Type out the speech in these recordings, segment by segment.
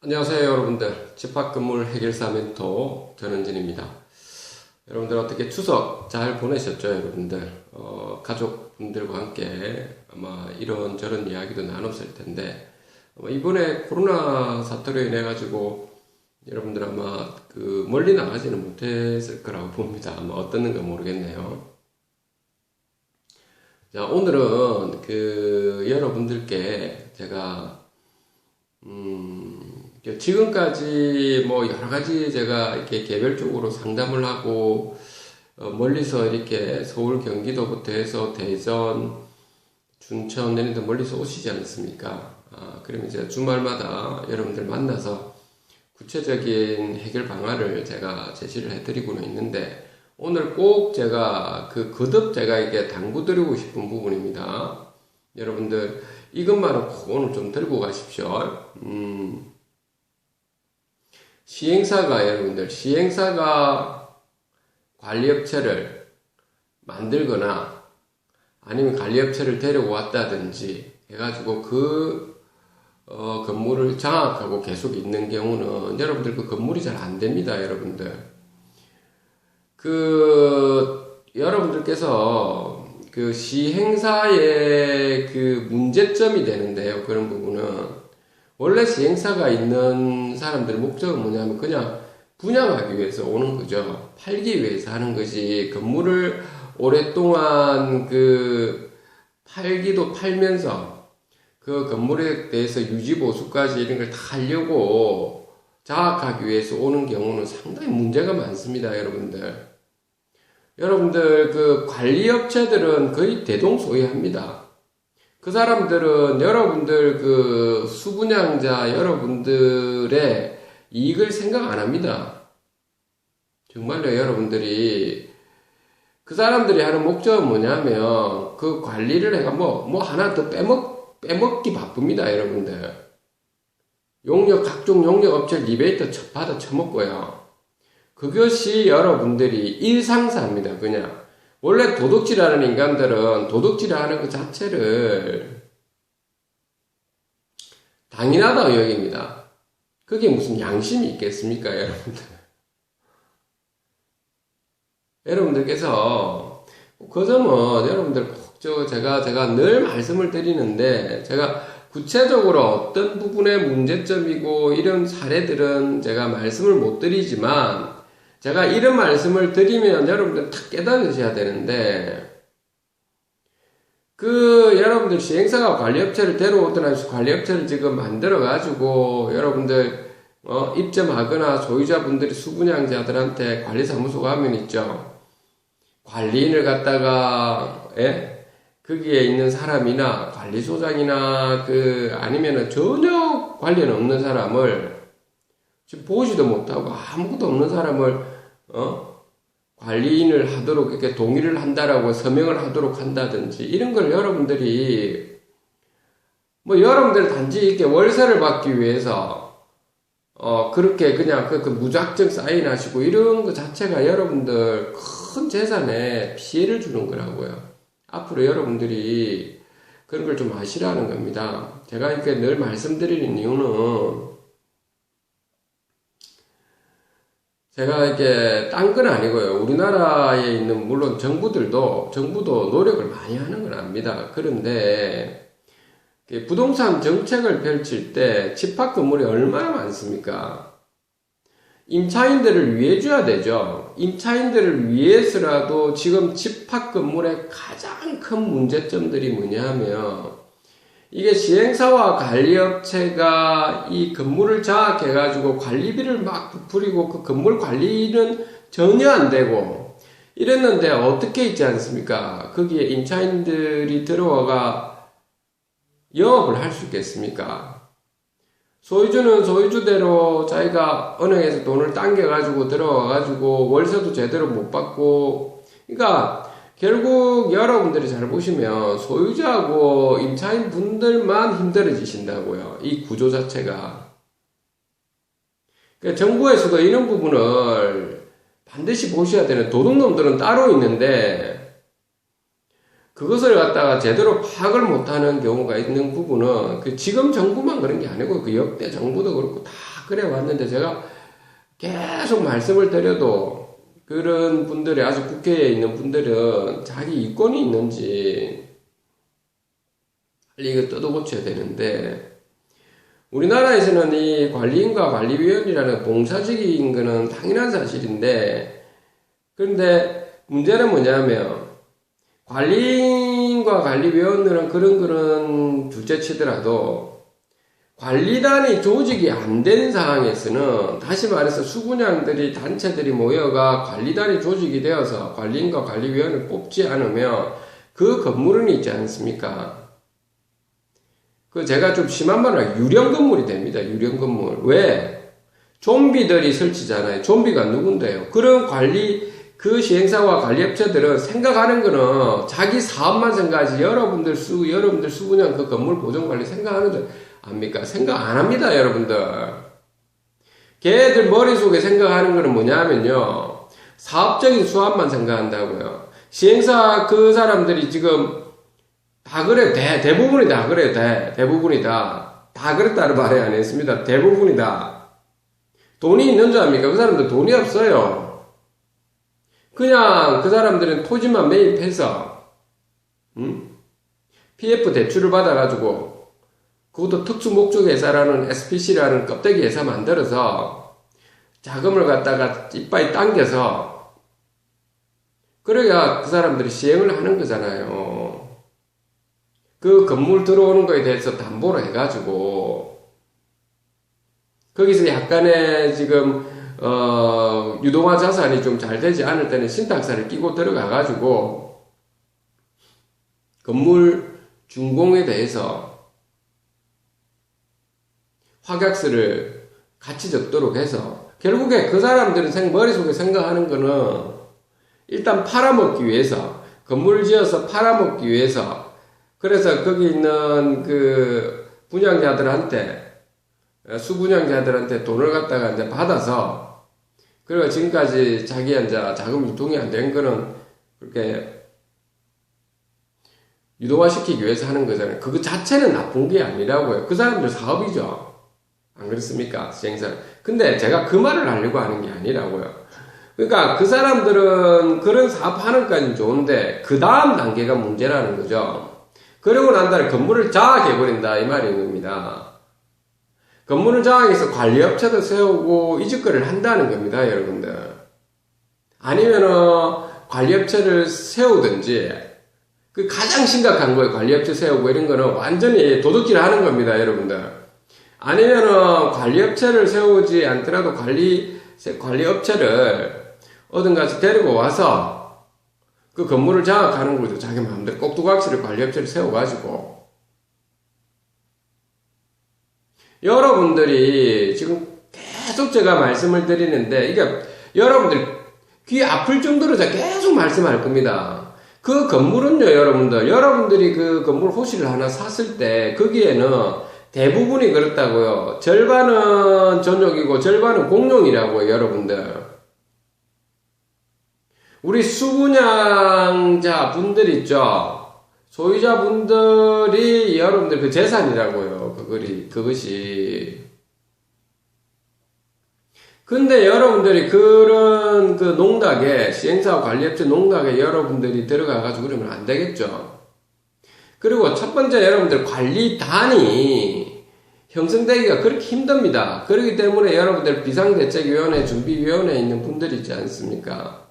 안녕하세요 여러분들. 집합건물 해결사 멘토 전은진입니다. 여러분들 어떻게 추석 잘 보내셨죠 여러분들? 가족분들과 함께 아마 이런저런 이야기도 나눴을 텐데 이번에 코로나 사태로 인해 가지고 여러분들 아마 멀리 나가지는 못했을 거라고 봅니다. 아마 어떻는가 모르겠네요. 자, 오늘은 여러분들께 제가 지금까지 뭐 여러 가지 제가 이렇게 개별적으로 상담을 하고 멀리서 이렇게 서울 경기도부터 해서 대전, 춘천 내는 데 멀리서 오시지 않습니까? 그러면 제가 주말마다 여러분들 만나서 구체적인 해결 방안을 제가 제시를 해드리고는 있는데 오늘 꼭 제가 거듭 제가 이게 당부드리고 싶은 부분입니다. 여러분들 이것만은 꼭 오늘 좀 들고 가십시오. 시행사가 관리업체를 만들거나 아니면 관리업체를 데리고 왔다든지 해가지고 건물을 장악하고 계속 있는 경우는 여러분들 그 건물이 잘 안 됩니다, 여러분들. 여러분들께서 시행사의 문제점이 되는데요, 그런 부분은. 원래 시행사가 있는 사람들 목적은 뭐냐면 그냥 분양하기 위해서 오는 거죠. 팔기 위해서 하는 것이 건물을 오랫동안 팔기도 팔면서 그 건물에 대해서 유지 보수까지 이런 걸 다 하려고 장악하기 위해서 오는 경우는 상당히 문제가 많습니다, 여러분들. 여러분들 관리업체들은 거의 대동소이합니다. 그 사람들은 여러분들 수분양자 여러분들의 이익을 생각 안 합니다. 정말로 여러분들이 그 사람들이 하는 목적은 뭐냐면 그 관리를 해가 뭐 하나 더 빼먹기 바쁩니다, 여러분들. 각종 용역 업체 리베이트 받아 처먹고요. 그것이 여러분들이 일상사입니다, 그냥. 원래 도둑질하는 인간들은 도둑질하는 그 자체를 당연하다고 여깁니다. 그게 무슨 양심이 있겠습니까, 여러분들? 여러분들께서 그 점은 여러분들 꼭 제가 늘 말씀을 드리는데 제가 구체적으로 어떤 부분의 문제점이고 이런 사례들은 제가 말씀을 못 드리지만 제가 이런 말씀을 드리면 여러분들 다 깨달으셔야 되는데, 여러분들 시행사가 관리업체를 데려오거나 관리업체를 지금 만들어가지고, 여러분들, 입점하거나 소유자분들이 수분양자들한테 관리사무소가 하면 있죠. 관리인을 갖다가, 거기에 있는 사람이나 관리소장이나 아니면은 전혀 관련 없는 사람을 지금 보지도 못하고 아무것도 없는 사람을 관리인을 하도록 이렇게 동의를 한다라고 서명을 하도록 한다든지 이런 걸 여러분들이 여러분들 단지 이렇게 월세를 받기 위해서 그렇게 그냥 무작정 사인하시고 이런 거 자체가 여러분들 큰 재산에 피해를 주는 거라고요. 앞으로 여러분들이 그런 걸 좀 아시라는 겁니다. 제가 이렇게 늘 말씀드리는 이유는 제가 이게 딴 건 아니고요. 우리나라에 있는 물론 정부도 노력을 많이 하는 건 압니다. 그런데 부동산 정책을 펼칠 때 집합 건물이 얼마나 많습니까? 임차인들을 위해 줘야 되죠. 임차인들을 위해서라도 지금 집합 건물의 가장 큰 문제점들이 뭐냐면 이게 시행사와 관리업체가 이 건물을 장악해가지고 관리비를 막 부풀리고 그 건물 관리는 전혀 안 되고 이랬는데 어떻게 있지 않습니까? 거기에 임차인들이 들어와가 영업을 할 수 있겠습니까? 소유주는 소유주대로 자기가 은행에서 돈을 당겨가지고 들어와가지고 월세도 제대로 못 받고, 그러니까 결국 여러분들이 잘 보시면 소유자하고 임차인 분들만 힘들어지신다고요. 이 구조 자체가. 그러니까 정부에서도 이런 부분을 반드시 보셔야 되는, 도둑놈들은 따로 있는데 그것을 갖다가 제대로 파악을 못하는 경우가 있는 부분은 지금 정부만 그런 게 아니고 역대 정부도 그렇고 다 그래 왔는데 제가 계속 말씀을 드려도 그런 분들이 아주 국회에 있는 분들은 자기 이권이 있는지 빨리 이거 뜯어고쳐야 되는데 우리나라에서는 이 관리인과 관리위원이라는 봉사직인 거는 당연한 사실인데 그런데 문제는 뭐냐면 관리인과 관리위원들은 그런 둘째치더라도 관리단이 조직이 안 된 상황에서는 다시 말해서 수분양들이 단체들이 모여가 관리단이 조직이 되어서 관리인과 관리위원을 뽑지 않으면 그 건물은 있지 않습니까? 그 제가 좀 심한 말로 유령 건물이 됩니다. 유령 건물. 왜? 좀비들이 설치잖아요. 좀비가 누군데요? 그런 그 시행사와 관리업체들은 생각하는 거는 자기 사업만 생각하지 여러분들 수분양 그 건물 보존관리 생각하는 줄 압니까? 생각 안 합니다, 여러분들. 걔들 머릿속에 생각하는 거는 뭐냐면요. 사업적인 수완만 생각한다고요. 시행사 그 사람들이 지금 다 그래요. 대부분이 다 그래요. 대부분이 다. 다 그랬다는 말이 안 했습니다. 대부분이 다. 돈이 있는 줄 압니까? 그 사람들 돈이 없어요. 그냥 그 사람들은 토지만 매입해서, PF 대출을 받아가지고, 그것도 특수 목적 회사라는 SPC라는 껍데기 회사 만들어서 자금을 갖다가 이빠이 당겨서 그래야 그 사람들이 시행을 하는 거잖아요. 그 건물 들어오는 거에 대해서 담보로 해가지고 거기서 약간의 지금 유동화 자산이 좀 잘 되지 않을 때는 신탁사를 끼고 들어가가지고 건물 준공에 대해서 확약서를 같이 적도록 해서 결국에 그 사람들은 머릿속에 생각하는 거는 일단 팔아먹기 위해서 건물을 지어서 팔아먹기 위해서 그래서 거기 있는 그 분양자들한테 수분양자들한테 돈을 갖다가 이제 받아서 그리고 지금까지 자기 이제 자금 유통이 안 된 거는 그렇게 유동화시키기 위해서 하는 거잖아요. 그거 자체는 나쁜 게 아니라고요. 그 사람들 사업이죠. 안 그렇습니까? 시행사. 근데 제가 그 말을 하려고 하는 게 아니라고요. 그러니까 그 사람들은 그런 사업 하는 까지는 좋은데 그 다음 단계가 문제라는 거죠. 그러고 난 다음에 건물을 장악해버린다 이 말인 겁니다. 건물을 장악해서 관리업체도 세우고 이직거리를 한다는 겁니다, 여러분들. 아니면은 관리업체를 세우든지 그 가장 심각한 거예요. 관리업체 세우고 이런 거는 완전히 도둑질 하는 겁니다, 여러분들. 아니면은 관리업체를 세우지 않더라도 관리업체를 어딘가서 데리고 와서 그 건물을 장악하는 거죠. 자기 마음대로 꼭두각시를 관리업체를 세워가지고 여러분들이 지금 계속 제가 말씀을 드리는데 이게 여러분들 귀 아플 정도로 제가 계속 말씀할 겁니다. 그 건물은요, 여러분들이 그 건물 호실을 하나 샀을 때 거기에는 대부분이 그렇다고요. 절반은 전용이고 절반은 공용이라고요, 여러분들. 우리 수분양자 분들 있죠? 소유자 분들이 여러분들 그 재산이라고요, 그것이. 근데 여러분들이 그런 그 농락에, 시행사와 관리업체 농락에 여러분들이 들어가가지고 그러면 안 되겠죠? 그리고 첫 번째 여러분들 관리단이 형성되기가 그렇게 힘듭니다. 그렇기 때문에 여러분들 비상대책위원회, 준비위원회에 있는 분들 있지 않습니까?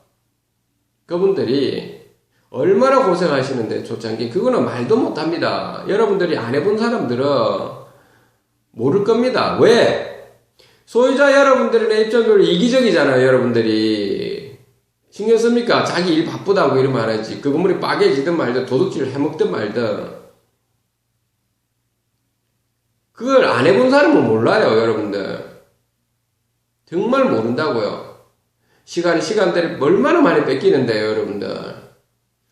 그분들이 얼마나 고생하시는데 초창기 그거는 말도 못합니다. 여러분들이 안 해본 사람들은 모를 겁니다. 왜? 소유자 여러분들의 입장적으로 이기적이잖아요. 여러분들이 신경 씁니까? 자기 일 바쁘다고 이러면 안 하지. 그 건물이 빠개지든 말든 도둑질을 해먹든 말든 그걸 안 해본 사람은 몰라요, 여러분들. 정말 모른다고요. 시간대를 얼마나 많이 뺏기는데요, 여러분들.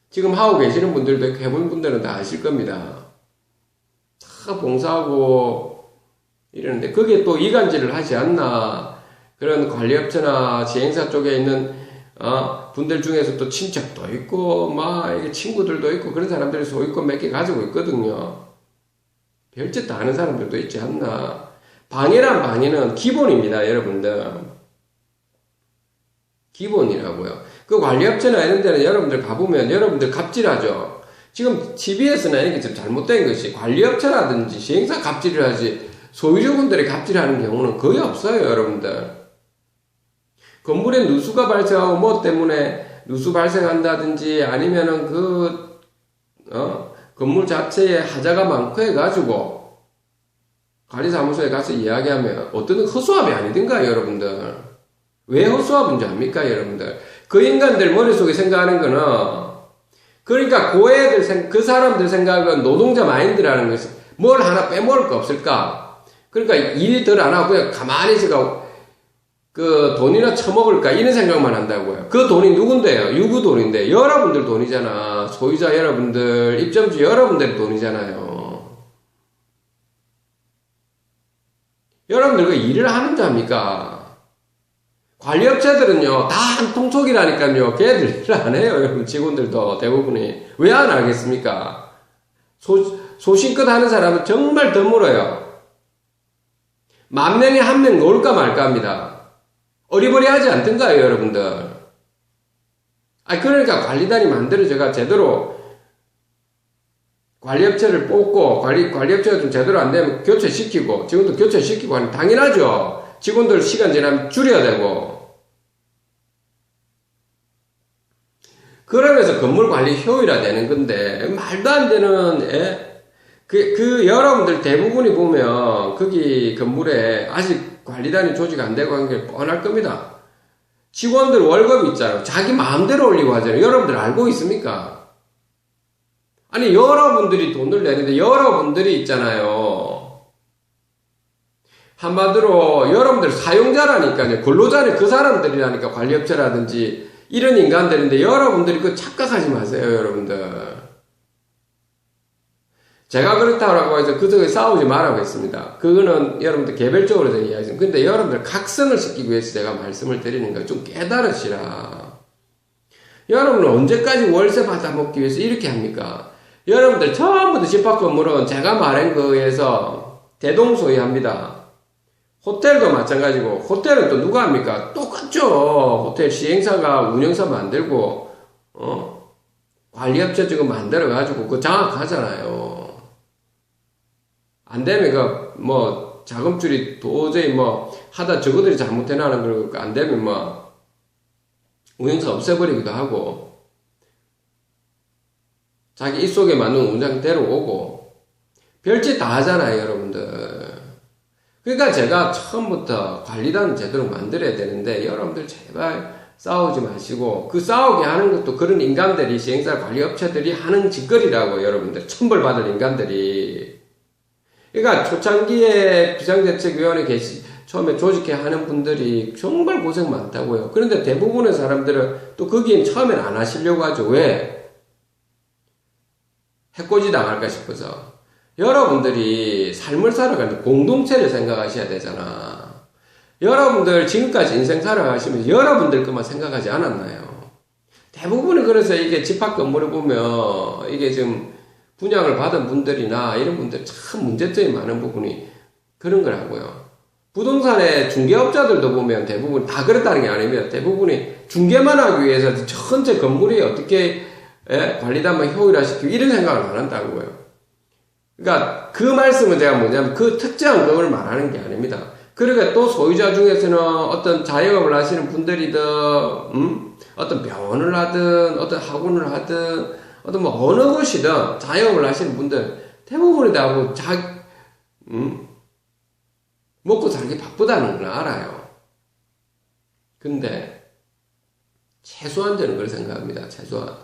지금 하고 계시는 분들도 있고 해본 분들은 다 아실 겁니다. 다 봉사하고 이러는데 그게 또 이간질을 하지 않나. 그런 관리업체나 지행사 쪽에 있는 분들 중에서 또 친척도 있고, 이게 친구들도 있고, 그런 사람들이 소유권 몇 개 가지고 있거든요. 별짓 다 아는 사람들도 있지 않나. 방해는 기본입니다, 여러분들. 기본이라고요. 그 관리업체나 이런 데는 여러분들 가보면 여러분들 갑질하죠. 지금 TBS나 이게 좀 잘못된 것이 관리업체라든지 시행사 갑질을 하지 소유주분들이 갑질하는 경우는 거의 없어요, 여러분들. 건물에 누수가 발생하고 뭐 때문에 누수 발생한다든지 아니면은 건물 자체에 하자가 많고 해가지고 관리사무소에 가서 이야기하면 어떤 허수아비 아니든가, 여러분들. 왜 허수아비인지 압니까, 여러분들? 그 인간들 머릿속에 생각하는 거는 그러니까 그 사람들 생각은 노동자 마인드라는 것이 뭘 하나 빼먹을 거 없을까? 그러니까 일 덜 안 하고 그냥 가만히 있어가 그 돈이나 처먹을까? 이런 생각만 한다고요. 그 돈이 누군데요? 유구 돈인데 여러분들 돈이잖아. 소유자 여러분들, 입점주 여러분들 돈이잖아요. 여러분들 그 일을 하는 자입니까? 관리업체들은요, 다 한 통속이라니까요. 걔들 일 안 해요, 여러분. 직원들도 대부분이. 왜 안 하겠습니까? 소신껏 하는 사람은 정말 드물어요. 10,000명에 1명 놓을까 말까 합니다. 어리버리하지 않던가요, 여러분들? 그러니까 관리단이 만들어져가 제대로 관리업체를 뽑고, 관리업체가 좀 제대로 안 되면 교체시키고, 직원들 교체시키고 하는 당연하죠. 직원들 시간 지나면 줄여야 되고. 그러면서 건물 관리 효율화되는 건데, 말도 안 되는, 여러분들 대부분이 보면, 거기 건물에 아직 관리단이 조직 안 되고 한 게 뻔할 겁니다. 직원들 월급 있잖아요. 자기 마음대로 올리고 하잖아요. 여러분들 알고 있습니까? 아니, 여러분들이 돈을 내는데, 여러분들이 있잖아요. 한마디로 여러분들 사용자라니까요. 근로자는 그 사람들이라니까. 관리업체라든지 이런 인간들인데 여러분들이 그거 착각하지 마세요, 여러분들. 제가 그렇다고 해서 그쪽에 싸우지 말라고 했습니다. 그거는 여러분들 개별적으로 제가 이야기했습니다. 근데 여러분들 각성을 시키기 위해서 제가 말씀을 드리는 거예요. 좀 깨달으시라. 여러분은 언제까지 월세 받아먹기 위해서 이렇게 합니까? 여러분들 처음부터 집합 건물은 제가 말한 거에서 대동소이합니다. 호텔도 마찬가지고, 호텔은 또 누가 합니까? 똑같죠. 호텔 시행사가 운영사 만들고, 관리업체 지금 만들어가지고, 그거 장악하잖아요. 안 되면 자금줄이 도저히 하다 저거들이 잘못해나는 거 안 되면 운영사 없애버리기도 하고, 자기 입속에 맞는 운영대로 오고, 별짓 다 하잖아요, 여러분들. 그러니까 제가 처음부터 관리단 제대로 만들어야 되는데 여러분들 제발 싸우지 마시고 그 싸우게 하는 것도 그런 인간들이 시행사 관리업체들이 하는 짓거리라고 여러분들 천벌받을 인간들이 그러니까 초창기에 비상대책위원회 처음에 조직해 하는 분들이 정말 고생 많다고요. 그런데 대부분의 사람들은 또 거기엔 처음엔 안 하시려고 하죠. 왜? 해코지 당할까 싶어서. 여러분들이 삶을 살아가는데 공동체를 생각하셔야 되잖아. 여러분들 지금까지 인생 살아가시면서 여러분들 것만 생각하지 않았나요? 대부분이 그래서 이게 집합 건물을 보면 이게 지금 분양을 받은 분들이나 이런 분들 참 문제점이 많은 부분이 그런 거라고요. 부동산의 중개업자들도 보면 대부분 다 그렇다는 게 아닙니다. 대부분이 중개만 하기 위해서 전체 건물이 어떻게 관리단만 효율화시키고 이런 생각을 안 한다고요. 그러니까 그 말씀은 제가 뭐냐면 그 특정한 그걸 말하는 게 아닙니다. 그러니까 또 소유자 중에서는 어떤 자영업을 하시는 분들이든 어떤 병원을 하든 어떤 학원을 하든 어떤 어느 곳이든 자영업을 하시는 분들 대부분이 다 먹고 살기 바쁘다는 걸 알아요. 근데 최소한 저는 그렇게 생각합니다. 최소한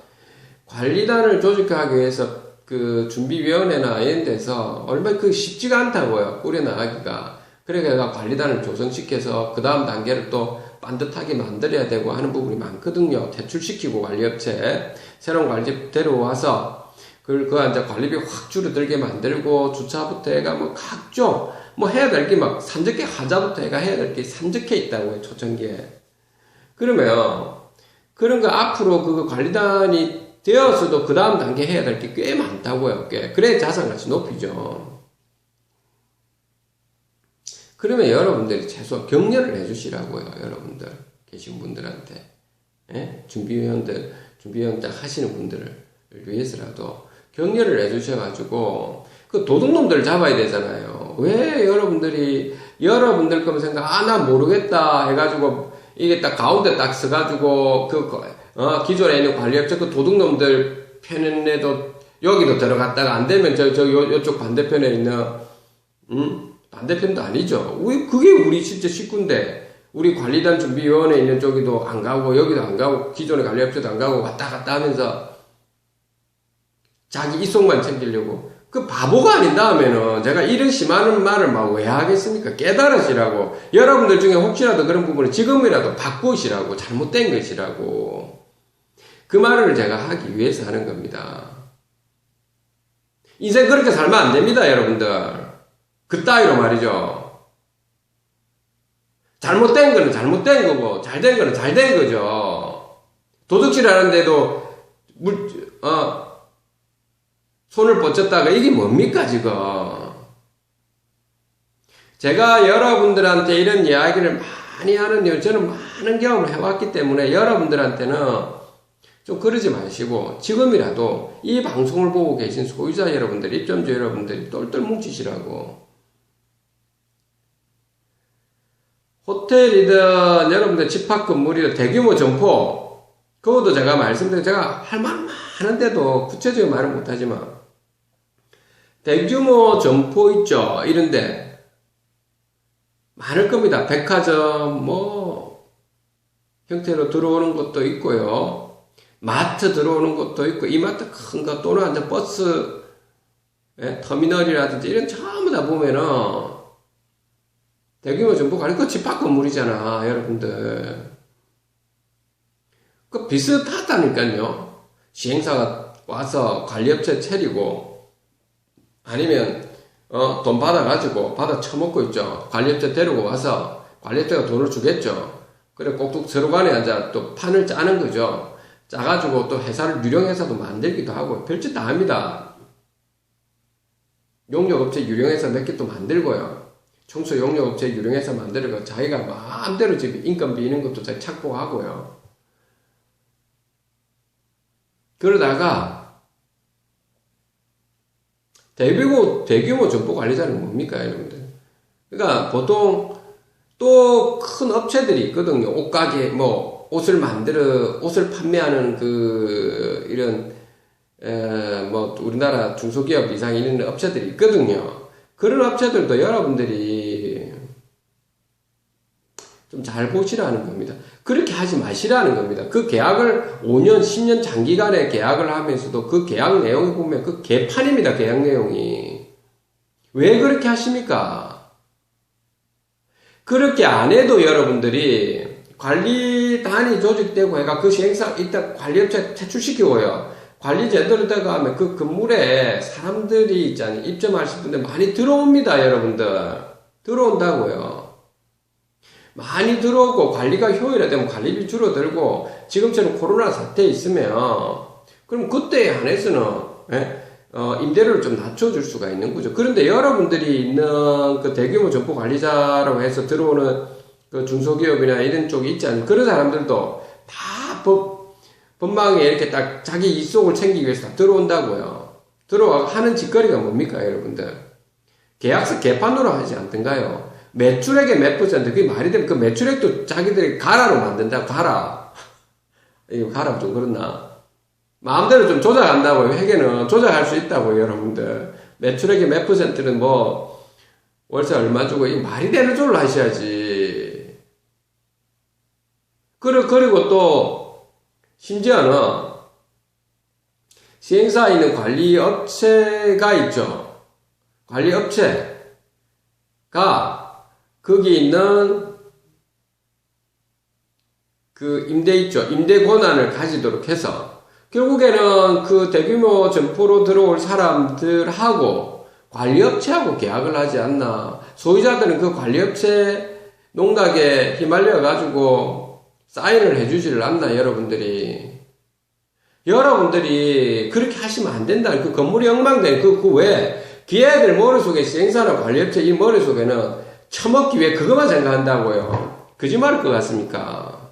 관리단을 조직하기 위해서 그 준비위원회나 이런 데서 얼마나 쉽지가 않다고요. 꾸려나가기가. 그러니까 관리단을 조성시켜서 그 다음 단계를 또 반듯하게 만들어야 되고 하는 부분이 많거든요. 퇴출시키고 관리업체 새로운 관리집 데려와서 그걸 이제 관리비 확 줄어들게 만들고 주차부터 해가 각종 해야 될 게 산적해 하자부터 해가 해야 될 게 산적해 있다고요. 초창기에. 그러면 그런 거 앞으로 그 관리단이 되었어도 그 다음 단계 해야 될 게 꽤 많다고요. 그래 자산가치 높이죠. 그러면 여러분들이 최소 격려를 해주시라고요. 여러분들 계신 분들한테. 예? 준비위원 딱 하시는 분들을 위해서라도 격려를 해주셔가지고 그 도둑놈들 잡아야 되잖아요. 왜 여러분들 거면 생각 나 모르겠다 해가지고 이게 딱 가운데 딱 서가지고 기존에 있는 관리업체 그 도둑놈들 편에도 여기도 들어갔다가 안 되면 요쪽 반대편에 있는 반대편도 아니죠. 그게 우리 진짜 식구인데 우리 관리단 준비위원회 있는 쪽에도 안 가고 여기도 안 가고 기존의 관리업체도 안 가고 왔다 갔다 하면서 자기 이속만 챙기려고 그 바보가 아닌다 하면은 제가 이런 심한 말을 막 왜 하겠습니까? 깨달으시라고. 여러분들 중에 혹시라도 그런 부분을 지금이라도 바꾸시라고. 잘못된 것이라고. 그 말을 제가 하기 위해서 하는 겁니다. 인생 그렇게 살면 안 됩니다, 여러분들. 그따위로 말이죠. 잘못된 거는 잘못된 거고, 잘된 거는 잘된 거죠. 도둑질 하는데도, 손을 뻗쳤다가 이게 뭡니까, 지금. 제가 여러분들한테 이런 이야기를 많이 하는 이유, 저는 많은 경험을 해왔기 때문에 여러분들한테는 좀 그러지 마시고, 지금이라도 이 방송을 보고 계신 소유자 여러분들, 입점주 여러분들이 똘똘 뭉치시라고. 호텔이든 여러분들 집합 건물이든 대규모 점포, 그것도 제가 말씀드린, 제가 할 말 많은데도 구체적인 말은 못하지만, 대규모 점포 있죠. 이런데 많을 겁니다. 백화점 형태로 들어오는 것도 있고요. 마트 들어오는 것도 있고 이마트 큰 거 또는 완전 버스 터미널이라든지 이런 전부 다 보면은 대규모 점포가 아니고 집합 건물이잖아. 여러분들 그 비슷하다니까요. 시행사가 와서 관리업체 차리고 아니면 돈 받아가지고 받아 처먹고 있죠. 관리업체 데리고 와서 관리업체가 돈을 주겠죠. 그래 꼭꼭 서로 간에 앉아 또 판을 짜는 거죠. 짜가지고 또 회사를 유령회사도 만들기도 하고 별짓 다 합니다. 용역업체 유령회사 몇 개 또 만들고요. 청소 용역업체 유령회사 만들고 자기가 마음대로 집 인건비 있는 것도 잘 착보하고요. 그러다가 대규모 점포 관리자는 뭡니까, 여러분들? 그러니까 보통 또 큰 업체들이 있거든요. 옷가게, 옷을 판매하는 이런, 우리나라 중소기업 이상 있는 업체들이 있거든요. 그런 업체들도 여러분들이 좀 잘 보시라는 겁니다. 그렇게 하지 마시라는 겁니다. 그 계약을 5년, 10년 장기간에 계약을 하면서도 그 계약 내용을 보면 그 개판입니다. 계약 내용이. 왜 그렇게 하십니까? 그렇게 안 해도 여러분들이 관리단이 조직되고 해가 그 시행사 일단 관리업체 퇴출시키고요. 관리 제대로 되고 하면 그 건물에 사람들이 있잖아요. 입점하실 분들 많이 들어옵니다. 여러분들. 들어온다고요. 많이 들어오고 관리가 효율화되면 관리비 줄어들고 지금처럼 코로나 사태 있으면 그럼 그때에 한해서는 임대료를 좀 낮춰줄 수가 있는 거죠. 그런데 여러분들이 있는 그 대규모 점포 관리자라고 해서 들어오는 그 중소기업이나 이런 쪽이 있지 않나요? 그런 사람들도 다 법망에 이렇게 딱 자기 이속을 챙기기 위해서 다 들어온다고요. 들어와 하는 짓거리가 뭡니까, 여러분들? 계약서 개판으로 하지 않던가요? 매출액의 몇 %, 그게 말이 되면 그 매출액도 자기들이 가라로 만든다, 가라. 이거 가라 좀 그렇나? 마음대로 좀 조작한다고요. 회계는 조작할 수 있다고요, 여러분들. 매출액의 몇 %는 월세 얼마 주고, 이 말이 되는 줄로 하셔야지. 그리고 또, 심지어는, 시행사에 있는 관리업체가 있죠. 관리업체가, 거기 있는 그 임대 있죠. 임대 권한을 가지도록 해서 결국에는 그 대규모 점포로 들어올 사람들하고 관리업체하고 계약을 하지 않나. 소유자들은 그 관리업체 농락에 휘말려 가지고 사인을 해주지를 않나. 여러분들이 그렇게 하시면 안 된다. 그 건물이 엉망된 그 왜 기애들 머릿속에 시행사나 관리업체 이 머릿속에는 처먹기 위해 그것만 생각한다고요. 거짓말일 것 같습니까?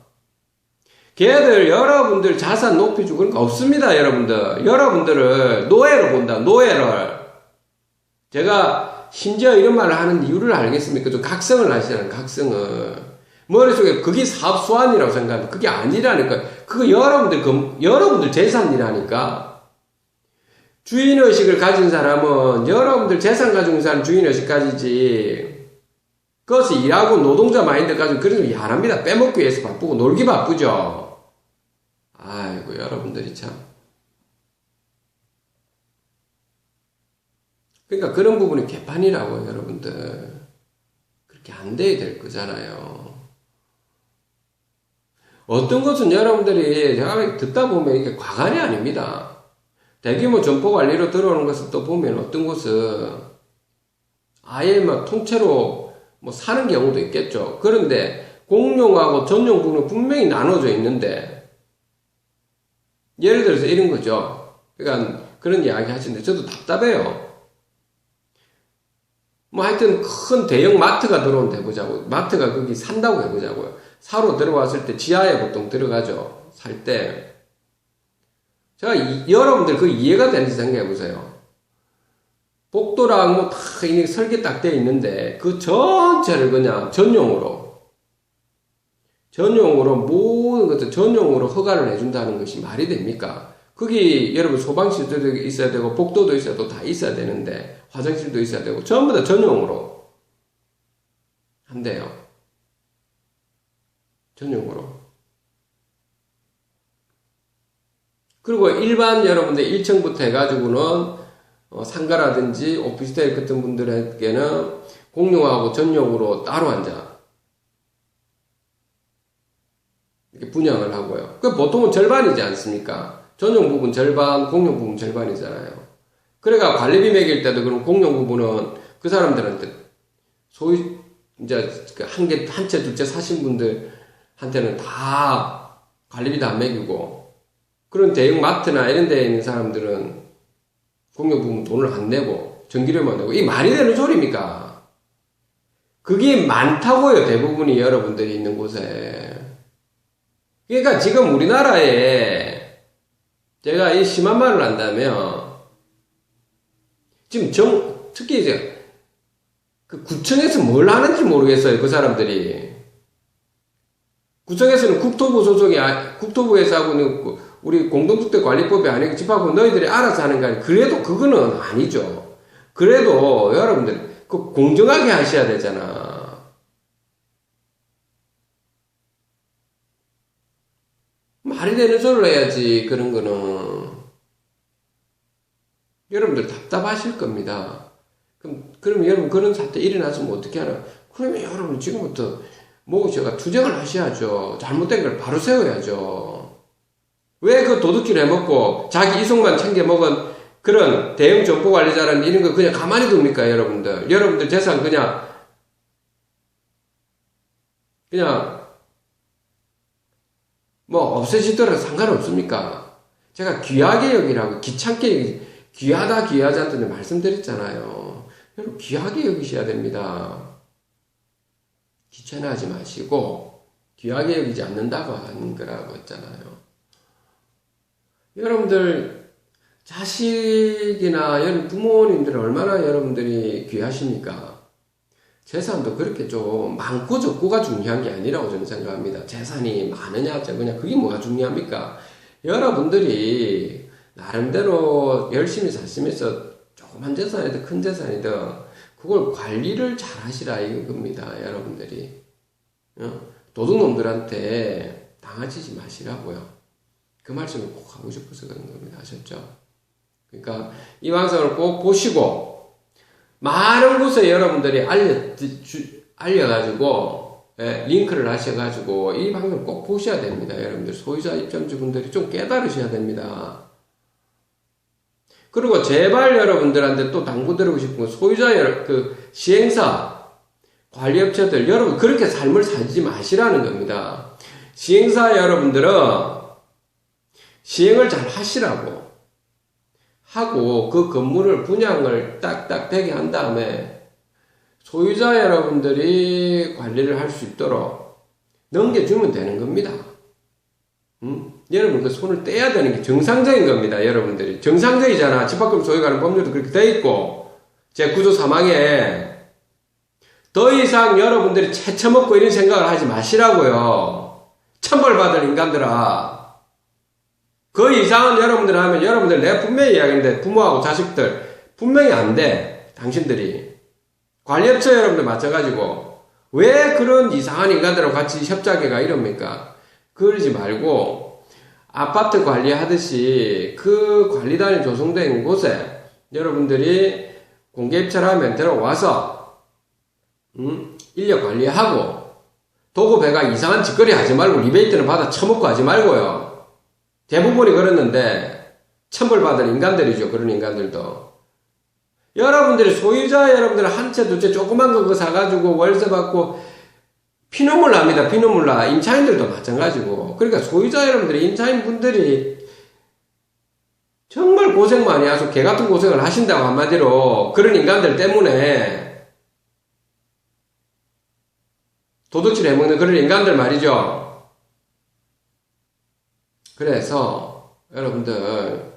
걔들 여러분들 자산 높여주고 그런 거 없습니다. 여러분들을 노예로 본다. 노예를. 제가 심지어 이런 말을 하는 이유를 알겠습니까? 좀 각성을 하시라는 각성을. 머릿속에 그게 사업 수완이라고 생각하면 그게 아니라니까. 그거 여러분들 재산이라니까. 주인의식을 가진 사람은 여러분들 재산 가지고 있는 사람 주인의식 가지지. 그것이 일하고 노동자 마인드 가지고 그래서 야합니다. 빼먹기 위해서 바쁘고 놀기 바쁘죠. 아이고 여러분들이 참. 그러니까 그런 부분이 개판이라고요. 여러분들. 그렇게 안 돼야 될 거잖아요. 어떤 것은 여러분들이 제가 듣다 보면 이게 과간이 아닙니다. 대규모 점포 관리로 들어오는 것을 또 보면 어떤 곳은 아예 막 통째로 뭐 사는 경우도 있겠죠. 그런데 공용하고 전용 부분은 분명히 나눠져 있는데 예를 들어서 이런 거죠. 그러니까 그런 이야기 하시는데 저도 답답해요. 뭐 하여튼 큰 대형 마트가 들어온다 해보자고. 마트가 거기 산다고 해보자고요. 사러 들어왔을 때 지하에 보통 들어가죠. 살 때. 제가 여러분들 그 이해가 되는지 생각해 보세요. 복도랑 뭐 다 설계 딱 되어 있는데 그 전체를 그냥 전용으로 모든 것들 전용으로 허가를 해준다는 것이 말이 됩니까? 거기 여러분 소방실도 있어야 되고 복도도 있어야 되고 다 있어야 되는데 화장실도 있어야 되고 전부 다 전용으로 한대요. 전용으로. 그리고 일반 여러분들 1층부터 해가지고는 상가라든지 오피스텔 같은 분들에게는 공용하고 전용으로 따로 앉아 이렇게 분양을 하고요. 그 보통은 절반이지 않습니까? 전용 부분 절반, 공용 부분 절반이잖아요. 그러니까 관리비 매길 때도 그럼 공용 부분은 그 사람들한테 소위 이제 한 채, 두 채 사신 분들한테는 다 관리비 다 매기고 그런 대형 마트나 이런 데에 있는 사람들은 공용 부분 돈을 안 내고 전기료만 내고 이 말이 되는 소리입니까? 그게 많다고요. 대부분이 여러분들이 있는 곳에. 그러니까 지금 우리나라에 제가 이 심한 말을 한다면 지금 특히 이제 그 구청에서 뭘 하는지 모르겠어요. 그 사람들이. 구청에서는 국토부에서 하고는 우리 공동주택관리법이 아니고 집하고 너희들이 알아서 하는 거 아니에요. 그래도 그거는 아니죠. 그래도 여러분들 그 공정하게 하셔야 되잖아. 말이 되는 소리를 해야지. 그런 거는 여러분들 답답하실 겁니다. 그럼 여러분 그런 사태 일어났으면 어떻게 하나? 그러면 여러분 지금부터 모으셔가 투쟁을 하셔야죠. 잘못된 걸 바로 세워야죠. 왜 그 도둑질 해먹고 자기 이속만 챙겨 먹은 그런 대형 점포 관리자라는 이런 거 그냥 가만히 둡니까, 여러분들? 여러분들 재산 그냥 뭐 없애시더라도 상관없습니까? 제가 귀하게 여기라고 귀찮게 여기 귀하다 귀하지 않다는 말씀드렸잖아요. 여러분 귀하게 여기셔야 됩니다. 귀찮아하지 마시고 귀하게 여기지 않는다고 하는 거라고 했잖아요. 여러분들 자식이나 여러분 부모님들 얼마나 여러분들이 귀하십니까? 재산도 그렇게 좀 많고 적고가 중요한 게 아니라고 저는 생각합니다. 재산이 많으냐 적으냐 그게 뭐가 중요합니까? 여러분들이 나름대로 열심히 사시면서 조그만 재산이든 큰 재산이든 그걸 관리를 잘 하시라 이겁니다. 여러분들이 도둑놈들한테 당하지 마시라고요. 그 말씀을 꼭 하고 싶어서 그런 겁니다. 아셨죠? 그러니까 이 방송을 꼭 보시고 많은 곳에 여러분들이 알려가지고 링크를 하셔가지고 이 방송을 꼭 보셔야 됩니다. 여러분들 소유자 입점주분들이 좀 깨달으셔야 됩니다. 그리고 제발 여러분들한테 또 당부드리고 싶은 건 소유자 그 시행사 관리업체들 여러분 그렇게 삶을 살지 마시라는 겁니다. 시행사 여러분들은 시행을 잘 하시라고 하고 그 건물을 분양을 딱딱 되게 한 다음에 소유자 여러분들이 관리를 할 수 있도록 넘겨주면 되는 겁니다. 여러분 그 손을 떼야 되는 게 정상적인 겁니다. 여러분들이 정상적이잖아. 집합금 소유가는 법률도 그렇게 돼 있고 제9조 3항에 더 이상 여러분들이 채쳐먹고 이런 생각을 하지 마시라고요. 천벌받을 인간들아. 그 이상은 여러분들 하면 여러분들 내가 분명히 이야기했는데 부모하고 자식들 분명히 안 돼. 당신들이 관리업체 여러분들 맞춰가지고 왜 그런 이상한 인간들하고 같이 협작해가 이럽니까? 그러지 말고 아파트 관리하듯이 그 관리단이 조성된 곳에 여러분들이 공개 입찰 하면 들어와서 인력 관리하고 도급배가 이상한 짓거리 하지 말고 리베이트는 받아 처먹고 하지 말고요. 대부분이 그랬는데 천벌받을 인간들이죠. 그런 인간들도. 여러분들이 소유자 여러분들 한 채 두 채 조그만 거 사가지고 월세 받고 피눈물 납니다. 피눈물 나. 임차인들도 마찬가지고. 그러니까 소유자 여러분들이 임차인 분들이 정말 고생 많이 하셔서 개같은 고생을 하신다고 한마디로 그런 인간들 때문에 도둑질 해먹는 그런 인간들 말이죠. 그래서 여러분들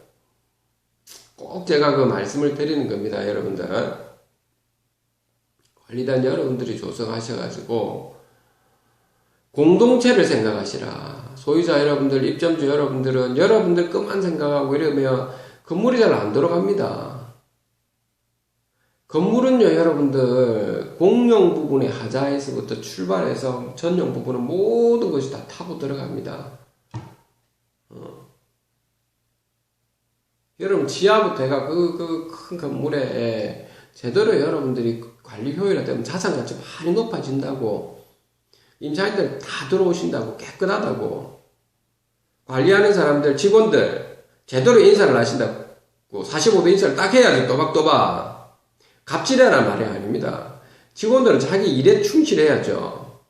꼭 제가 그 말씀을 드리는 겁니다. 여러분들 관리단 여러분들이 조성하셔가지고 공동체를 생각하시라. 소유자 여러분들, 입점주 여러분들은 여러분들 것만 생각하고 이러면 건물이 잘 안 돌아갑니다. 건물은요, 여러분들 공용 부분의 하자에서부터 출발해서 전용 부분은 모든 것이 다 타고 들어갑니다. 여러분 지하부터 해가 그 큰 건물에 제대로 여러분들이 관리 효율화 되면 자산가치 많이 높아진다고. 임차인들 다 들어오신다고. 깨끗하다고. 관리하는 사람들, 직원들 제대로 인사를 하신다고. 45도 인사를 딱 해야지. 또박또박. 갑질해라는 말이 아닙니다. 직원들은 자기 일에 충실해야죠.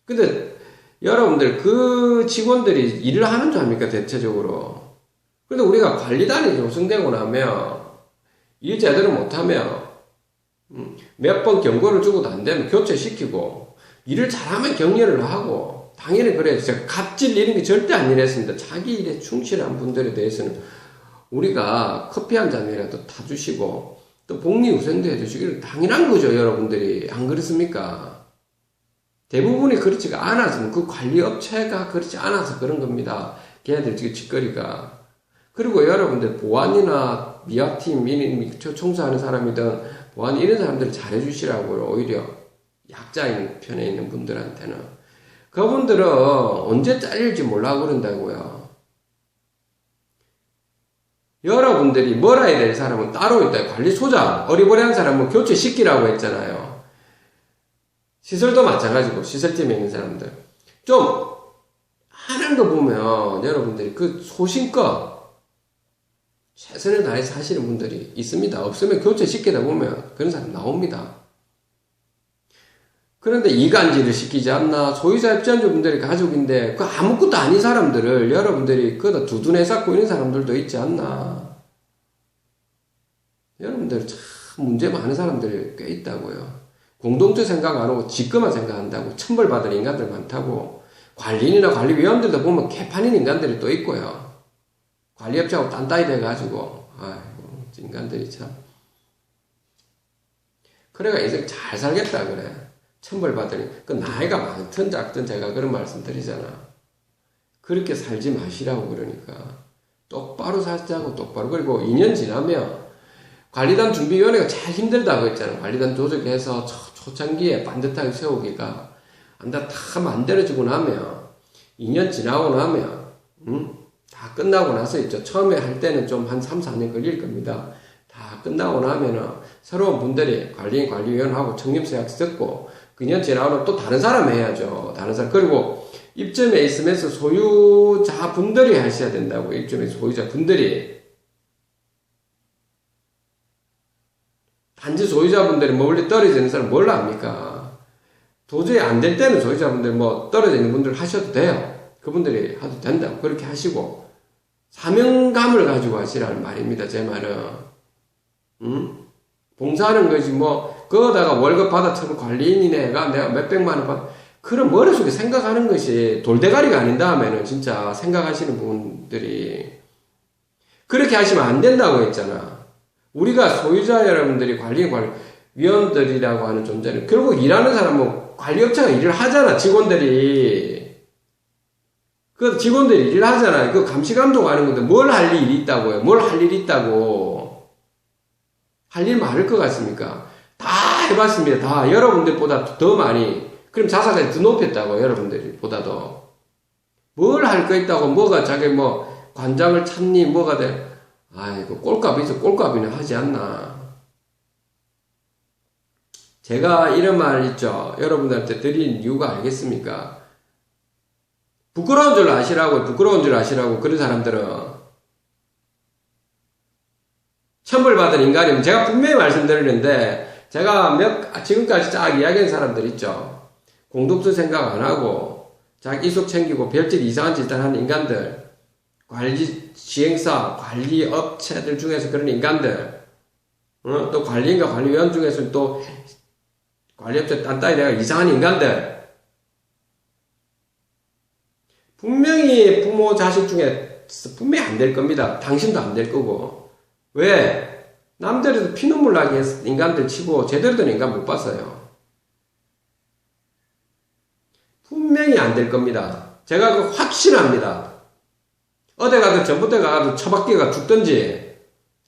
근데 여러분들 그 직원들이 일을 하는 줄 압니까? 대체적으로. 근데 우리가 관리단이 조성되고 나면 일 제대로 못하면 몇 번 경고를 주고도 안 되면 교체시키고 일을 잘하면 격려를 하고 당연히 그래요. 갑질 이런 게 절대 안 이랬습니다. 자기 일에 충실한 분들에 대해서는 우리가 커피 한 잔이라도 타주시고 또 복리후생도 해주시기를 당연한 거죠. 여러분들이 안 그렇습니까? 대부분이 그렇지가 않아서 그 관리업체가 그렇지 않아서 그런 겁니다. 걔네들 지금 짓거리가. 그리고 여러분들 보안이나 미화팀, 청소하는 사람이든 보안 이런 사람들 잘해주시라고요. 오히려 약자인 편에 있는 분들한테는. 그분들은 언제 잘릴지 몰라 그런다고요. 여러분들이 뭐라 해야 될 사람은 따로 있다. 관리소장, 어리버리한 사람은 교체시키라고 했잖아요. 시설도 마찬가지고 시설팀에 있는 사람들. 좀 하는 거 보면 여러분들이 그 소신껏 최선을 다해서 하시는 분들이 있습니다. 없으면 교체시키다 보면 그런 사람 나옵니다. 그런데 이간질을 시키지 않나. 소유자 입주자분들이 가족인데 그 아무것도 아닌 사람들을 여러분들이 그다 두둔해 쌓고 있는 사람들도 있지 않나. 여러분들 참 문제 많은 사람들이 꽤 있다고요. 공동체 생각 안 하고 지금만 생각한다고 천벌받을 인간들 많다고. 관리인이나 관리위원들도 보면 개판인 인간들이 또 있고요. 관리업체하고 딴따이 돼가지고 아이고 인간들이 참. 그래가 인생 잘 살겠다 그래. 천벌받으니 그 나이가 많든 작든 제가 그런 말씀 드리잖아. 그렇게 살지 마시라고. 그러니까 똑바로 살자고. 똑바로. 그리고 2년 지나면 관리단 준비위원회가 제일 힘들다고 했잖아. 관리단 조직해서 초창기에 반듯하게 세우기가 다 만들어지고 나면 2년 지나고 나면 다 끝나고 나서 있죠. 처음에 할 때는 좀 한 3, 4년 걸릴 겁니다. 다 끝나고 나면은 새로운 분들이 관리인, 관리위원하고 청렴서약 썼고 2년 지나면 또 다른 사람 해야죠. 다른 사람. 그리고 입점에 있으면서 소유자 분들이 하셔야 된다고. 입점에 소유자 분들이. 단지 소유자분들이 멀리 떨어지는 사람 뭘로 압니까? 도저히 안 될 때는 소유자분들 떨어져 있는 분들 하셔도 돼요. 그분들이 하도 된다고. 그렇게 하시고 사명감을 가지고 하시라는 말입니다. 제 말은. 봉사하는 것이 그거다가 월급 받아처럼 관리인이네가 내가 몇백만 원 받아. 그런 머릿속에 생각하는 것이 돌대가리가 아닌 다음에는 진짜 생각하시는 분들이 그렇게 하시면 안 된다고 했잖아. 우리가 소유자 여러분들이 위원들이라고 하는 존재는 결국 일하는 사람은 관리업체가 일을 하잖아. 직원들이. 그 직원들이 일을 하잖아. 그 감시감독하는 건데 뭘 할 일이 있다고요? 뭘 할 일이 있다고. 할 일 많을 것 같습니까? 다 해봤습니다. 다 여러분들보다 더 많이. 그럼 자산까지 더 높였다고 여러분들이 보다도. 뭘 할 거 있다고 뭐가 자기 뭐 관장을 찾니 뭐가 돼. 아이고 꼴값이죠. 꼴값이나 하지 않나. 제가 이런 말 있죠. 여러분들한테 드린 이유가 알겠습니까? 부끄러운 줄 아시라고 그런 사람들은 천벌받은 인간이면 제가 분명히 말씀드리는데 제가 지금까지 쫙 이야기한 사람들 있죠. 공동체 생각 안 하고 자기 이속 챙기고 별짓 이상한 짓을 하는 인간들, 시행사, 관리 업체들 중에서 그런 인간들, 또 관리인과 관리위원 중에서 또 관리업체 딴따위 내가 이상한 인간들, 분명히 부모 자식 중에 분명히 안 될 겁니다. 당신도 안 될 거고. 왜? 남들도 피눈물 나게 인간들 치고 제대로 된 인간 못 봤어요. 분명히 안 될 겁니다. 제가 그 확신합니다. 어디 가도 전봇대 가도 처박기가 죽든지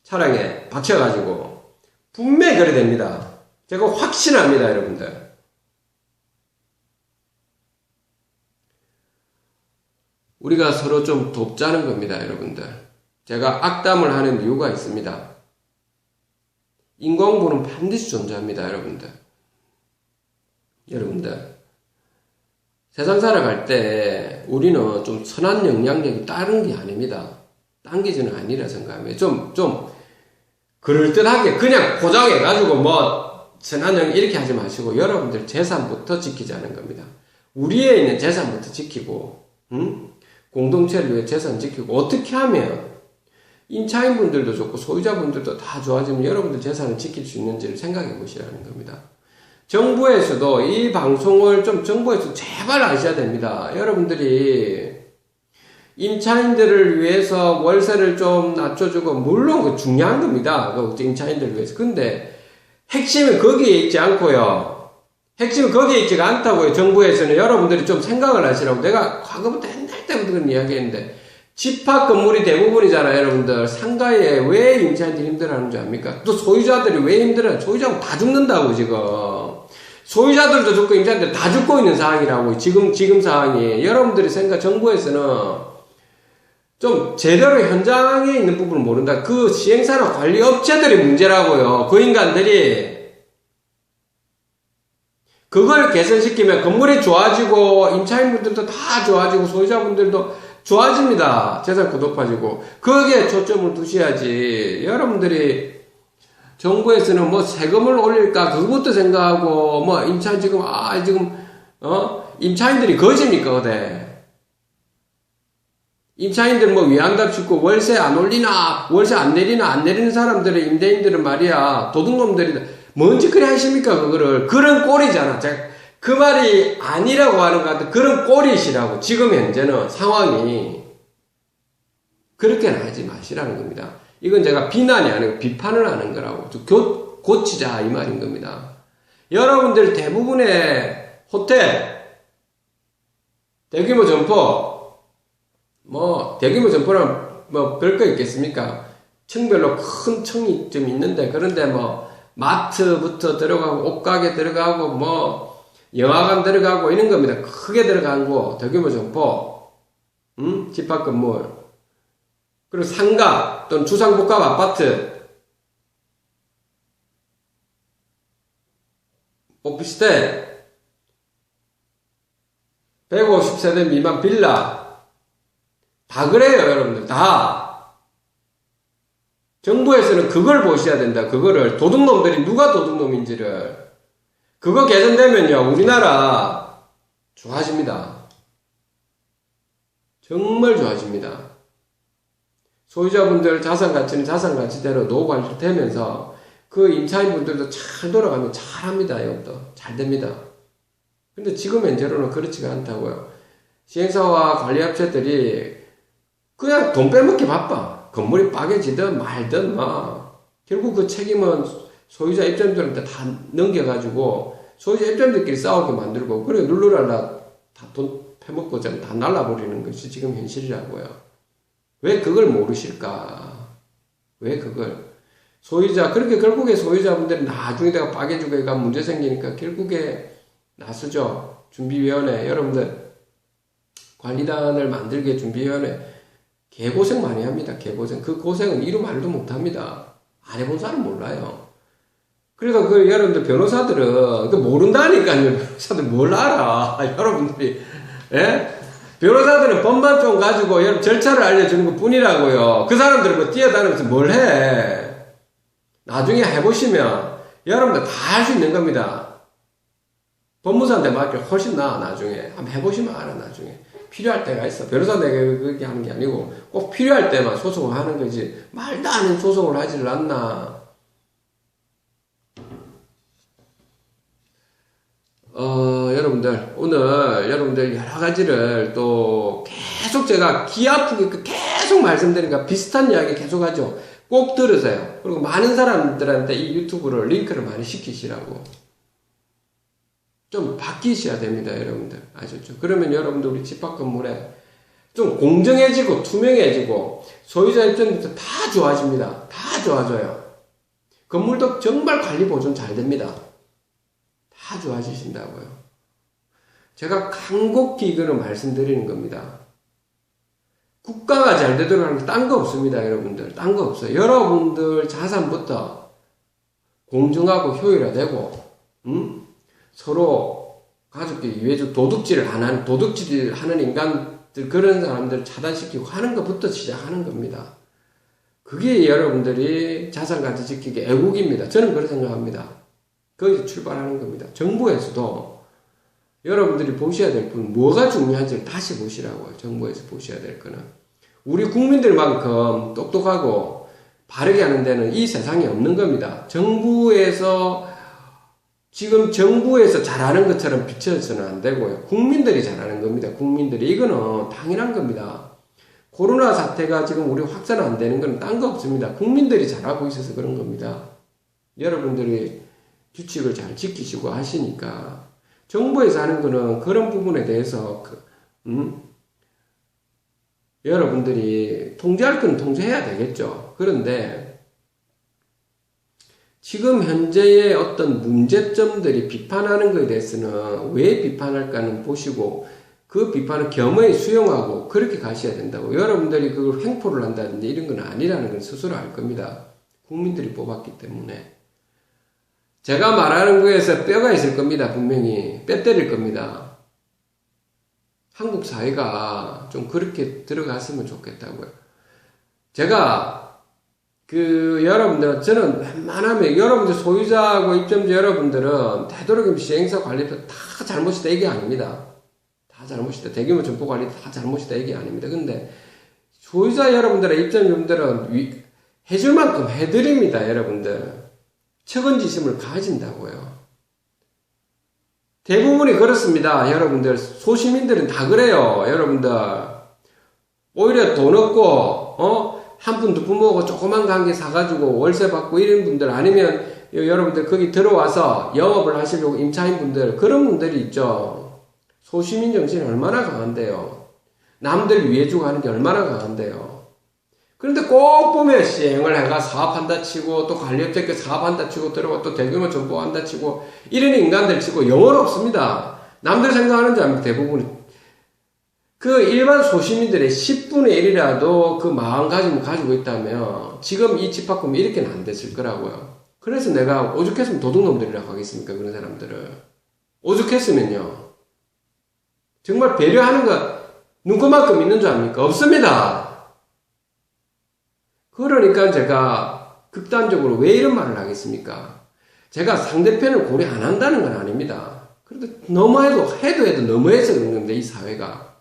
차량에 받쳐가지고 분명히 그래 됩니다. 제가 확신합니다, 여러분들. 우리가 서로 좀 돕자는 겁니다, 여러분들. 제가 악담을 하는 이유가 있습니다. 인공부는 반드시 존재합니다, 여러분들. 여러분들. 세상 살아갈 때 우리는 좀 선한 영향력이 다른 게 아닙니다. 딴 게 저는 아니라 생각합니다. 좀 그럴듯하게 그냥 포장해가지고 뭐 선한 영향 이렇게 하지 마시고 여러분들 재산부터 지키자는 겁니다. 우리에 있는 재산부터 지키고 공동체를 위해 재산 지키고 어떻게 하면 임차인분들도 좋고 소유자분들도 다 좋아지면 여러분들 재산을 지킬 수 있는지를 생각해 보시라는 겁니다. 정부에서도 이 방송을 좀 정부에서 제발 아셔야 됩니다. 여러분들이 임차인들을 위해서 월세를 좀 낮춰주고 물론 그 중요한 겁니다. 그 임차인들을 위해서. 근데 핵심은 거기에 있지 않고요. 핵심은 거기에 있지가 않다고요. 정부에서는 여러분들이 좀 생각을 하시라고. 내가 과거부터 옛날 때부터 그런 이야기 했는데 집합 건물이 대부분이잖아요, 여러분들. 상가에 왜 임차인들이 힘들어하는 줄 압니까? 또 소유자들이 왜 힘들어요? 소유자가 다 죽는다고, 지금. 소유자들도 죽고 임차인들 다 죽고 있는 상황이라고, 지금 상황이. 여러분들이 정부에서는 좀 제대로 현장에 있는 부분을 모른다. 그 시행사나 관리 업체들이 문제라고요. 그 인간들이. 그걸 개선시키면 건물이 좋아지고 임차인분들도 다 좋아지고 소유자분들도 좋아집니다. 재산도 높아지고. 거기에 초점을 두셔야지. 여러분들이 정부에서는 뭐 세금을 올릴까 그것부터 생각하고 뭐 임차인 지금 임차인들이 거짓입니까 그대? 임차인들 뭐 위안답 짓고 월세 안 올리나 월세 안 내리는 사람들의 임대인들은 말이야 도둑놈들이다. 뭔 짓거리 하십니까 그거를. 그런 꼴이잖아. 그 말이 아니라고 하는 것 같아. 그런 꼴이시라고. 지금 현재는 상황이. 그렇게는 하지 마시라는 겁니다. 이건 제가 비난이 아니고 비판을 하는 거라고. 고치자 이 말인 겁니다. 여러분들 대부분의 호텔, 대규모 점포, 대규모 점포는 별거 있겠습니까? 층별로 큰 층이 좀 있는데, 그런데 마트부터 들어가고, 옷가게 들어가고, 영화관 들어가고, 이런 겁니다. 크게 들어간 거, 대규모 점포, 집합건물, 그리고 상가, 또는 주상복합 아파트, 오피스텔, 150세대 미만 빌라, 다 그래요, 여러분들. 다. 정부에서는 그걸 보셔야 된다. 그거를. 도둑놈들이 누가 도둑놈인지를. 그거 개선되면요, 우리나라 좋아집니다. 정말 좋아집니다. 소유자분들 자산 가치는 자산 가치대로 노후 관리되면서 그 임차인분들도 잘 돌아가면 잘합니다. 이것도 잘 됩니다. 근데 지금 현재로는 그렇지가 않다고요. 시행사와 관리업체들이 그냥 돈 빼먹기 바빠. 건물이 빠개지든 말든 막 결국 그 책임은 소유자 입주민들한테 다 넘겨가지고 소유자 입주민들끼리 싸우게 만들고 그래 룰루랄라 다 돈 패먹고 다 날라버리는 것이 지금 현실이라고요. 왜 그걸 모르실까? 왜 그걸? 소유자 그렇게 결국에 소유자분들이 나중에 내가 빠개지고 얘가 문제 생기니까 결국에 나서죠. 준비위원회 여러분들 관리단을 만들게 준비위원회 개고생 많이 합니다. 개고생. 그 고생은 이루 말도 못합니다. 안 해본 사람 몰라요. 그러니까 그 여러분들 변호사들은 그 모른다니까요. 변호사들 뭘 알아. 여러분들이 예? 변호사들은 법만 좀 가지고 여러분 절차를 알려주는 것 뿐이라고요. 그 사람들은 뭐 뛰어다니면서 뭘 해. 나중에 해보시면 여러분들 다 할 수 있는 겁니다. 법무사한테 맡겨 훨씬 나아. 나중에 한번 해보시면 알아. 나중에 필요할 때가 있어. 변호사 내가 그렇게 하는 게 아니고 꼭 필요할 때만 소송을 하는 거지 말도 안 하는 소송을 하지를 않나. 여러분들 오늘 여러분들 여러 가지를 또 계속 제가 귀 아프게 계속 말씀드리니까 비슷한 이야기 계속 하죠. 꼭 들으세요. 그리고 많은 사람들한테 이 유튜브를 링크를 많이 시키시라고. 좀 바뀌셔야 됩니다, 여러분들. 아셨죠? 그러면 여러분들 우리 집합 건물에 좀 공정해지고 투명해지고 소유자 입장에서 다 좋아집니다. 다 좋아져요. 건물도 정말 관리 보존 잘 됩니다. 다 좋아지신다고요. 제가 간곡히 이거는 말씀드리는 겁니다. 국가가 잘 되도록 하는 게 딴 거 없습니다, 여러분들. 딴 거 없어요. 여러분들 자산부터 공정하고 효율화되고, 서로 가족끼리 이해적 도둑질을 안 하는, 도둑질 하는 인간들, 그런 사람들 차단시키고 하는 것부터 시작하는 겁니다. 그게 여러분들이 자산 가치 지키기 애국입니다. 저는 그렇게 생각합니다. 거기서 출발하는 겁니다. 정부에서도 여러분들이 보셔야 될 건 뭐가 중요한지를 다시 보시라고요. 정부에서 보셔야 될 거는. 우리 국민들만큼 똑똑하고 바르게 하는 데는 이 세상에 없는 겁니다. 지금 정부에서 잘하는 것처럼 비춰서는 안 되고요. 국민들이 잘하는 겁니다. 국민들이. 이거는 당연한 겁니다. 코로나 사태가 지금 우리 확산 안 되는 건 딴 거 없습니다. 국민들이 잘하고 있어서 그런 겁니다. 여러분들이 규칙을 잘 지키시고 하시니까. 정부에서 하는 거는 그런 부분에 대해서 여러분들이 통제할 건 통제해야 되겠죠. 그런데 지금 현재의 어떤 문제점들이 비판하는 것에 대해서는 왜 비판할까는 보시고 그 비판을 겸허히 수용하고 그렇게 가셔야 된다고. 여러분들이 그걸 횡포를 한다든지 이런 건 아니라는 걸 스스로 알 겁니다. 국민들이 뽑았기 때문에. 제가 말하는 거에서 뼈가 있을 겁니다. 분명히 뼈 때릴 겁니다. 한국 사회가 좀 그렇게 들어갔으면 좋겠다고요. 제가 여러분들 저는 웬만하면 여러분들 소유자하고 입점자 여러분들은 되도록이면 시행사 관리도 다 잘못이다 얘기 아닙니다. 다 잘못이다. 대규모 점포 관리 다 잘못이다 얘기 아닙니다. 근데 소유자 여러분들의 입점자분들은 해줄 만큼 해드립니다. 여러분들. 책임지심을 가진다고요. 대부분이 그렇습니다. 여러분들 소시민들은 다 그래요. 여러분들 오히려 돈 없고 한 푼 두 푼 먹고 조그만 가게 사가지고 월세 받고 이런 분들 아니면 여러분들 거기 들어와서 영업을 하시려고 임차인 분들 그런 분들이 있죠. 소시민 정신이 얼마나 강한데요. 남들 위해주고 하는 게 얼마나 강한데요. 그런데 꼭 보면 시행을 해가 사업한다 치고 또 관리업체 사업한다 치고 들어가 또 대규모 점포한다 치고 이런 인간들 치고 영혼 없습니다. 남들 생각하는 줄 알면 대부분 그 일반 소시민들의 10분의 1이라도 그 마음가짐을 가지고 있다면 지금 이 집합금이 이렇게는 안 됐을 거라고요. 그래서 내가 오죽했으면 도둑놈들이라고 하겠습니까? 그런 사람들을. 오죽했으면요. 정말 배려하는 것 눈그만큼 있는 줄 압니까? 없습니다. 그러니까 제가 극단적으로 왜 이런 말을 하겠습니까? 제가 상대편을 고려 안 한다는 건 아닙니다. 그래도 너무해도 너무해서 그런 건데 이 사회가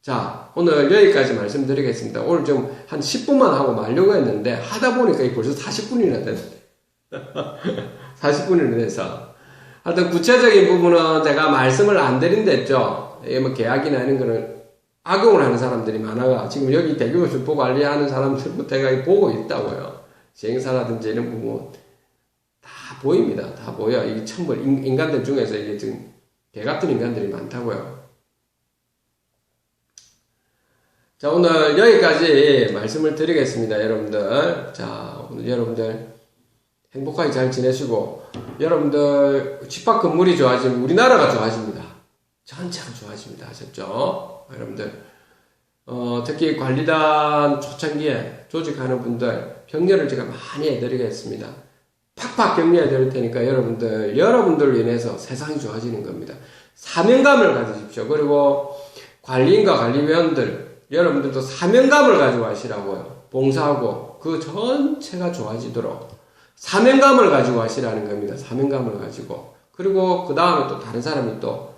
자, 오늘 여기까지 말씀드리겠습니다. 오늘 좀 한 10분만 하고 말려고 했는데, 하다 보니까 벌써 40분이나 됐는데. 40분이나 돼서. 하여튼 구체적인 부분은 제가 말씀을 안 드린댔죠. 뭐 계약이나 이런 거는 악용을 하는 사람들이 많아가 지금 여기 대규모 주포 관리하는 사람들부터 제가 보고 있다고요. 시행사라든지 이런 부분 다 보입니다. 다 보여. 이게 천벌 인간들 중에서 이게 지금 개 같은 인간들이 많다고요. 자, 오늘 여기까지 말씀을 드리겠습니다, 여러분들. 자, 오늘 여러분들 행복하게 잘 지내시고, 여러분들 집합 건물이 좋아지면 우리나라가 좋아집니다. 전체가 좋아집니다. 아셨죠? 여러분들, 특히 관리단 초창기에 조직하는 분들, 격려를 제가 많이 해드리겠습니다. 팍팍 격려해 드릴 테니까 여러분들로 인해서 세상이 좋아지는 겁니다. 사명감을 가지십시오. 그리고 관리인과 관리위원들, 여러분들도 사명감을 가지고 하시라고요. 봉사하고 그 전체가 좋아지도록 사명감을 가지고 하시라는 겁니다. 사명감을 가지고. 그리고 그 다음에 또 다른 사람이 또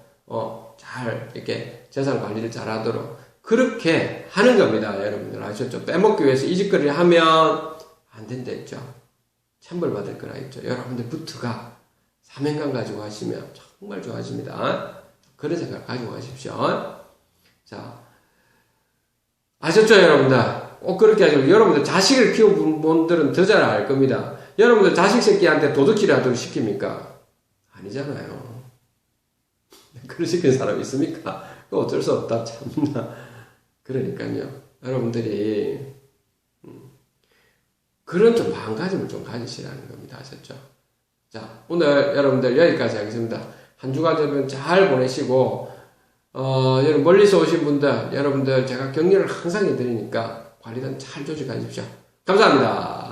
잘 이렇게 재산 관리를 잘 하도록 그렇게 하는 겁니다. 여러분들 아셨죠? 빼먹기 위해서 이 짓거리를 하면 안 된다 했죠. 천벌 받을 거라 했죠. 여러분들부터가 사명감 가지고 하시면 정말 좋아집니다. 그런 생각 가지고 가십시오. 자, 아셨죠, 여러분들? 꼭 그렇게 하시고, 여러분들 자식을 키운 분들은 더 잘 알 겁니다. 여러분들 자식 새끼한테 도둑질을 하도록 시킵니까? 아니잖아요. 그런 시킨 사람 있습니까? 그거 어쩔 수 없다, 참나. 그러니까요. 여러분들이, 그런 좀 마음가짐을 좀 가지시라는 겁니다. 아셨죠? 자, 오늘 여러분들 여기까지 하겠습니다. 한 주간 여러분 잘 보내시고, 여러분 멀리서 오신 분들, 여러분들 제가 격려를 항상 해드리니까 관리단 잘 조직하십시오. 감사합니다.